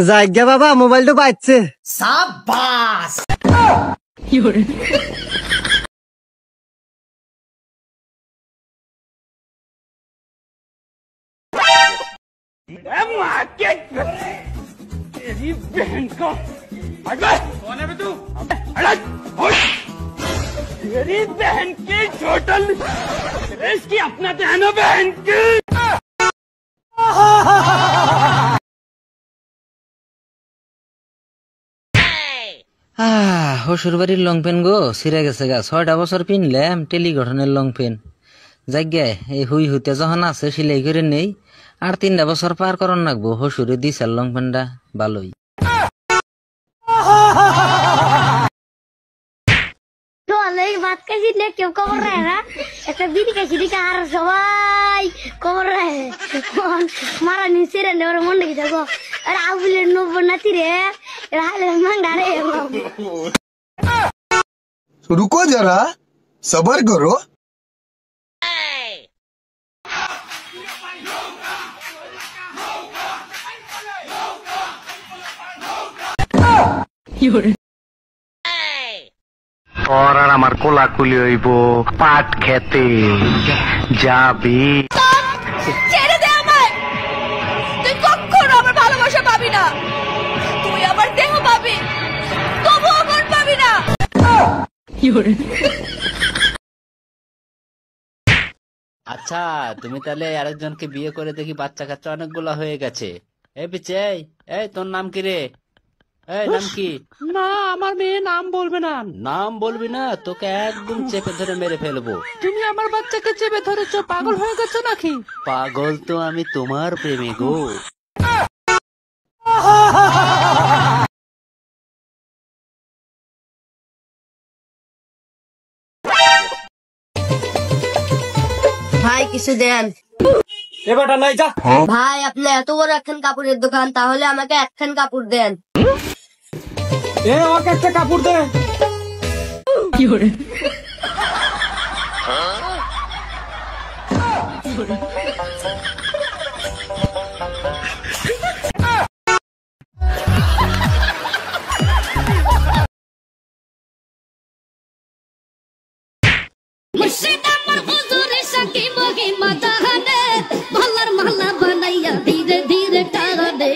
জায়গা বাবা মোবাইলটা পাচ্ছে সাবাস तेरी बहन का कौन है तू? तेरी बहन की टोटल इसकी अपना बहन बहन की হসুর বাড়ির লং পেন গো ছিঁড়ে গেছে গা ৬টা বছর পিনলাম টেলি গঠনের লং পেন জায়গায় এই হুই হুইতে যখন আছে সিলাই করে নেই আর ৩টা বছর পার করন লাগবো হসুরে দিছাল লং পেনটা ভালোই बात कैसी ले क्यों कवर रहे ना ऐसा बीड़ी कैसी दिखा रहा सवाई कवर रहे मारा नीचे रहने और मुंडे की देखो अरे आप ले नो बनाती रे राले मंगा रे रुको जरा सबर करो और আমার কোলাকুলি হইব পাট খেতে যাবি ছেড়ে দে আমায় তুই কখনো আমার ভালোবাসা পাবি না তুই আমার দেহ পাবি তবু আমার পাবি না আচ্ছা তুমি তাহলে আরেকজনকে বিয়ে করে দেখি বাচ্চা কাচ্চা অনেকগুলা হয়ে গেছে এই পিছে এই তোর নাম কি রে এই নাম কি না আমার মেয়ে নাম বলবে না নাম বলবি না তোকে একদম চেপে ধরে মেরে ফেলবো তুমি আমার বাচ্চাকে চেপে ধরেছো পাগল হয়ে গেছো নাকি পাগল তো আমি তোমার প্রেমে গো ভাই কিছু দেন এবারটা নাই যা ভাই আপনি এত বড় একখান কাপড়ের দোকান তাহলে আমাকে একখান কাপড় দেন এ ওকে একটা কাপড় দে কি করে মুর্শিদ আমার হুজুরে সাকি মহি মাতানে মহল্লার মহল্লা বানাইয়া ধীরে ধীরে টানে